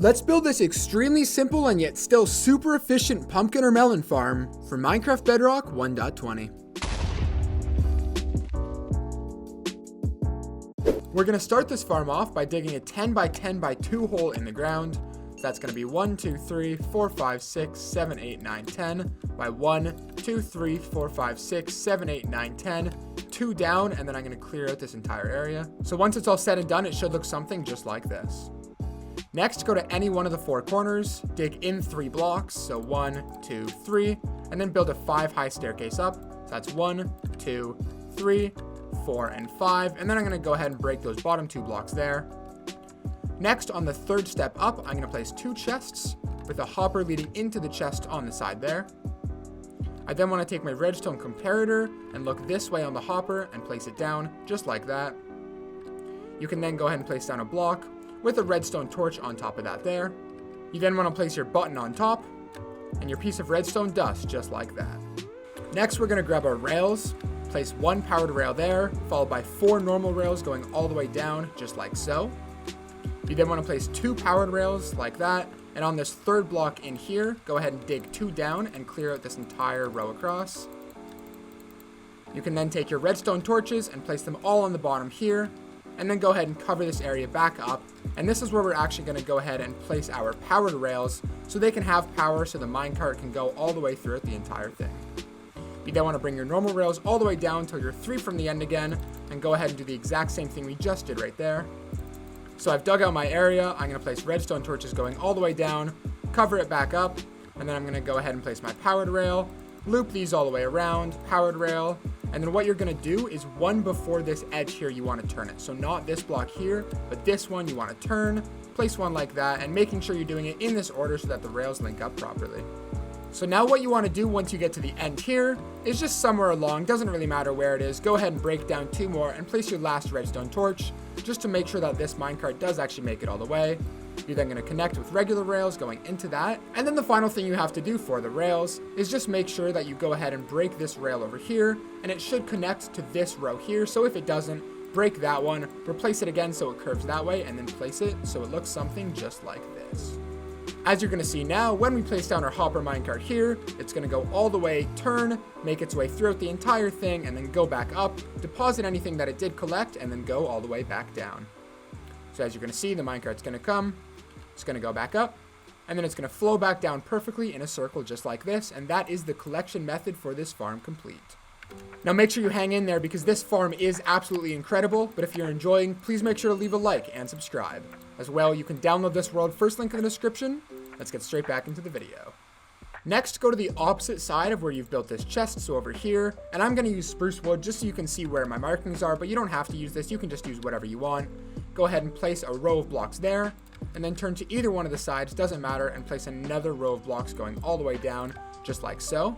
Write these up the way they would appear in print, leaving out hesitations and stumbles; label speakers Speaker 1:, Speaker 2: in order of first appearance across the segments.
Speaker 1: Let's build this extremely simple and yet still super efficient pumpkin or melon farm for Minecraft Bedrock 1.20. We're going to start this farm off by digging a 10 by 10 by 2 hole in the ground. So that's going to be 1, 2, 3, 4, 5, 6, 7, 8, 9, 10 by 1, 2, 3, 4, 5, 6, 7, 8, 9, 10, 2 down, and then I'm going to clear out this entire area. So once it's all said and done, it should look something just like this. Next, go to any one of the 4 corners, dig in 3 blocks, so 1, 2, 3, and then build a 5 high staircase up. So that's 1, 2, 3, 4, and 5, and then I'm going to go ahead and break those bottom 2 blocks there. Next, on the 3rd step up, I'm going to place 2 chests with a hopper leading into the chest on the side there. I then want to take my redstone comparator and look this way on the hopper and place it down just like that. You can then go ahead and place down a block with a redstone torch on top of that there. You then want to place your button on top and your piece of redstone dust just like that. Next, we're going to grab our rails, place 1 powered rail there, followed by 4 normal rails going all the way down just like so. You then want to place 2 powered rails like that, and on this 3rd block in here, go ahead and dig 2 down and clear out this entire row across. You can then take your redstone torches and place them all on the bottom here, and then go ahead and cover this area back up. And this is where we're actually going to go ahead and place our powered rails so they can have power so the minecart can go all the way throughout the entire thing. You then want to bring your normal rails all the way down until you're 3 from the end again, and go ahead and do the exact same thing we just did right there. So I've dug out my area, I'm going to place redstone torches going all the way down, cover it back up, and then I'm going to go ahead and place my powered rail, loop these all the way around, powered rail, and then what you're going to do is one before this edge here, you want to turn it. So not this block here, but this one you want to turn, place one like that, and making sure you're doing it in this order so that the rails link up properly. So now what you want to do once you get to the end here is just somewhere along, doesn't really matter where it is, go ahead and break down 2 more and place your last redstone torch just to make sure that this minecart does actually make it all the way. You're then going to connect with regular rails going into that. And then the final thing you have to do for the rails is just make sure that you go ahead and break this rail over here, and it should connect to this row here. So if it doesn't, break that one, replace it again so it curves that way, and then place it so it looks something just like this. As you're going to see now, when we place down our hopper minecart here, it's going to go all the way, turn, make its way throughout the entire thing, and then go back up, deposit anything that it did collect, and then go all the way back down. So as you're going to see, the minecart's going to come, it's going to go back up, and then it's going to flow back down perfectly in a circle just like this, and that is the collection method for this farm complete. Now make sure you hang in there because this farm is absolutely incredible, but if you're enjoying, please make sure to leave a like and subscribe. As well, you can download this world, first link in the description. Let's get straight back into the video. Next, go to the opposite side of where you've built this chest, so over here, and I'm going to use spruce wood just so you can see where my markings are, but you don't have to use this, you can just use whatever you want. Go ahead and place a row of blocks there, and then turn to either one of the sides, doesn't matter, and place another row of blocks going all the way down, just like so.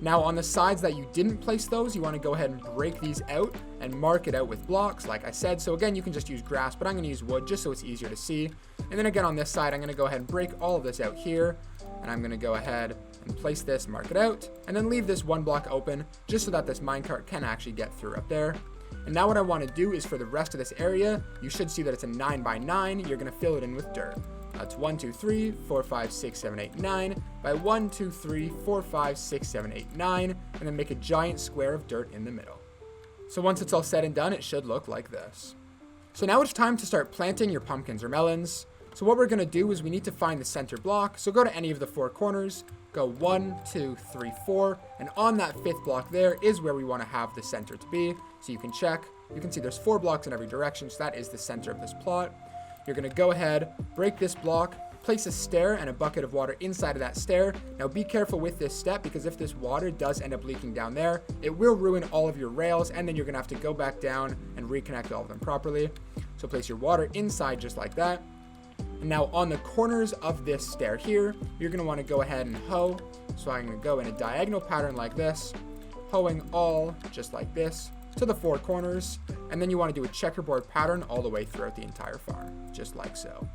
Speaker 1: Now on the sides that you didn't place those, you want to go ahead and break these out and mark it out with blocks, like I said. So again, you can just use grass, but I'm going to use wood just so it's easier to see. And then again on this side, I'm going to go ahead and break all of this out here, and I'm going to go ahead and place this, mark it out, and then leave this 1 block open just so that this minecart can actually get through up there. And now what I want to do is for the rest of this area, you should see that it's a 9 by 9. You're going to fill it in with dirt. That's 1, 2, 3, 4, 5, 6, 7, 8, 9 by 1, 2, 3, 4, 5, 6, 7, 8, 9, and then make a giant square of dirt in the middle. So once it's all said and done, it should look like this. So now it's time to start planting your pumpkins or melons. So what we're going to do is we need to find the center block. So go to any of the 4 corners, go 1, 2, 3, 4, and on that 5th block there is where we want to have the center to be. So you can check. You can see there's 4 blocks in every direction, so that is the center of this plot. You're going to go ahead, break this block, place a stair and a bucket of water inside of that stair. Now be careful with this step because if this water does end up leaking down there, it will ruin all of your rails, and then you're going to have to go back down and reconnect all of them properly. So place your water inside just like that. And now on the corners of this stair here, you're going to want to go ahead and hoe. So I'm going to go in a diagonal pattern like this, hoeing all just like this to the 4 corners, and then you want to do a checkerboard pattern all the way throughout the entire farm, just like so.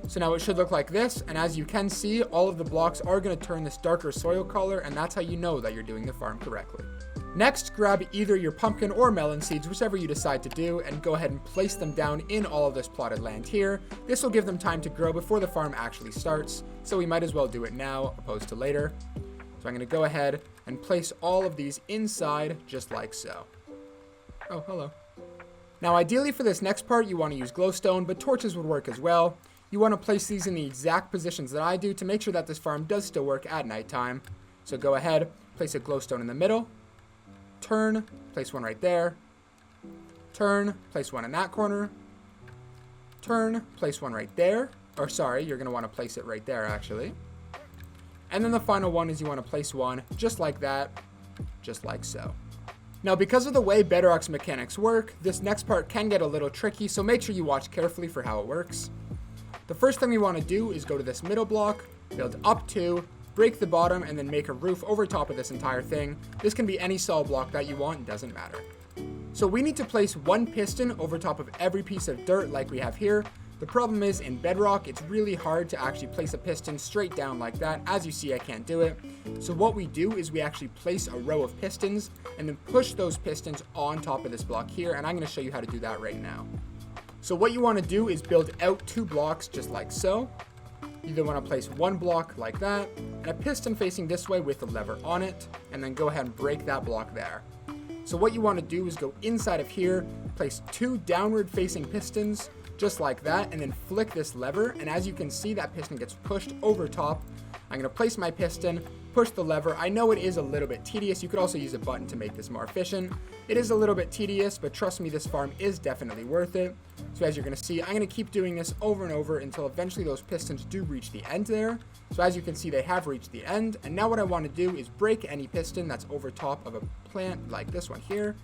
Speaker 1: So now it should look like this, and as you can see, all of the blocks are going to turn this darker soil color, and that's how you know that you're doing the farm correctly. Next, grab either your pumpkin or melon seeds, whichever you decide to do, and go ahead and place them down in all of this plotted land here. This will give them time to grow before the farm actually starts, so we might as well do it now opposed to later. So I'm going to go ahead and place all of these inside just like so. Oh, hello. Now ideally for this next part you want to use glowstone, but torches would work as well. You want to place these in the exact positions that I do to make sure that this farm does still work at nighttime. So go ahead, place a glowstone in the middle. Turn, place one right there. Turn, place one in that corner. Turn, place one right there. Or sorry, you're going to want to place it right there actually. And then the final one is you want to place one just like that, just like so. Now because of the way Bedrock's mechanics work, this next part can get a little tricky, so make sure you watch carefully for how it works. The first thing we want to do is go to this middle block, build up two, break the bottom, and then make a roof over top of this entire thing. This can be any solid block that you want, doesn't matter. So we need to place one piston over top of every piece of dirt like we have here. The problem is in Bedrock, it's really hard to actually place a piston straight down like that. As you see, I can't do it. So what we do is we actually place a row of pistons and then push those pistons on top of this block here. And I'm going to show you how to do that right now. So what you want to do is build out two blocks just like so. You either want to place one block like that and a piston facing this way with the lever on it, and then go ahead and break that block there. So what you want to do is go inside of here, place two downward facing pistons just like that, and then flick this lever, and as you can see that piston gets pushed over top. I'm going to place my piston, push the lever. I know it is a little bit tedious. You could also use a button to make this more efficient. It is a little bit tedious, but trust me, this farm is definitely worth it. So as you're going to see, I'm going to keep doing this over and over until eventually those pistons do reach the end there. So as you can see, they have reached the end. And now what I want to do is break any piston that's over top of a plant like this one here.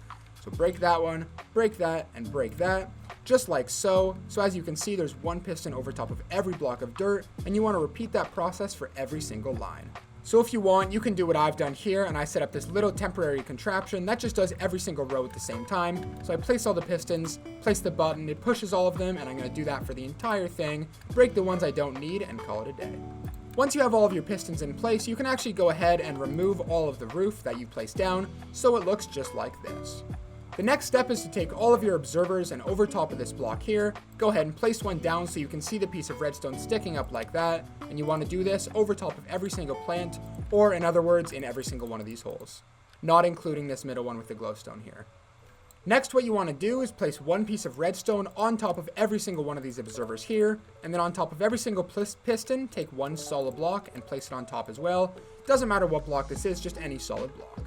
Speaker 1: So break that one, break that, and break that, just like so. So as you can see, there's one piston over top of every block of dirt, and you want to repeat that process for every single line. So if you want, you can do what I've done here, and I set up this little temporary contraption that just does every single row at the same time. So I place all the pistons, place the button, it pushes all of them, and I'm going to do that for the entire thing, break the ones I don't need, and call it a day. Once you have all of your pistons in place, you can actually go ahead and remove all of the roof that you placed down, so it looks just like this. The next step is to take all of your observers and over top of this block here, go ahead and place one down so you can see the piece of redstone sticking up like that, and you want to do this over top of every single plant, or in other words, in every single one of these holes, not including this middle one with the glowstone here. Next, what you want to do is place one piece of redstone on top of every single one of these observers here, and then on top of every single piston, take one solid block and place it on top as well. Doesn't matter what block this is, just any solid block.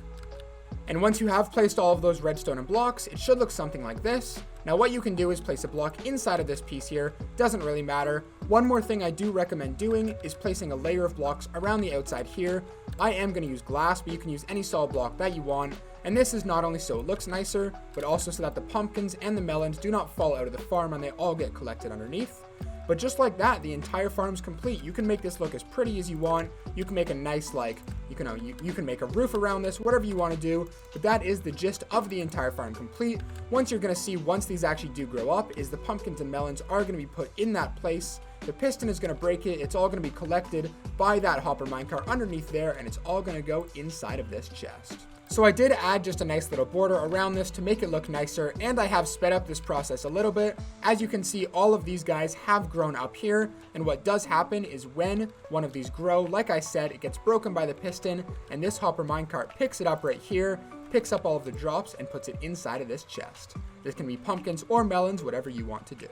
Speaker 1: And once you have placed all of those redstone and blocks, it should look something like this. Now what you can do is place a block inside of this piece here, doesn't really matter. One more thing I do recommend doing is placing a layer of blocks around the outside here. I am going to use glass, but you can use any solid block that you want. And this is not only so it looks nicer, but also so that the pumpkins and the melons do not fall out of the farm and they all get collected underneath. But just like that, the entire farm's complete. You can make this look as pretty as you want. You can make a nice, you can make a roof around this, whatever you want to do. But that is the gist of the entire farm complete. Once you're going to see, once these actually do grow up, is the pumpkins and melons are going to be put in that place. The piston is going to break it. It's all going to be collected by that hopper minecart underneath there, and it's all going to go inside of this chest. So I did add just a nice little border around this to make it look nicer, and I have sped up this process a little bit. As you can see, all of these guys have grown up here, and what does happen is when one of these grow, like I said, it gets broken by the piston, and this hopper minecart picks it up right here, picks up all of the drops, and puts it inside of this chest. This can be pumpkins or melons, whatever you want to do.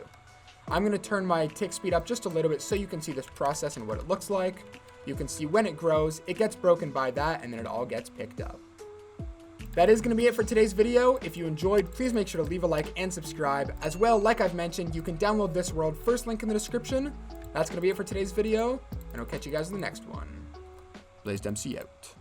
Speaker 1: I'm going to turn my tick speed up just a little bit so you can see this process and what it looks like. You can see when it grows, it gets broken by that, and then it all gets picked up. That is going to be it for today's video. If you enjoyed, please make sure to leave a like and subscribe. As well, like I've mentioned, you can download this world, first link in the description. That's going to be it for today's video, and I'll catch you guys in the next one. BlazedMC out.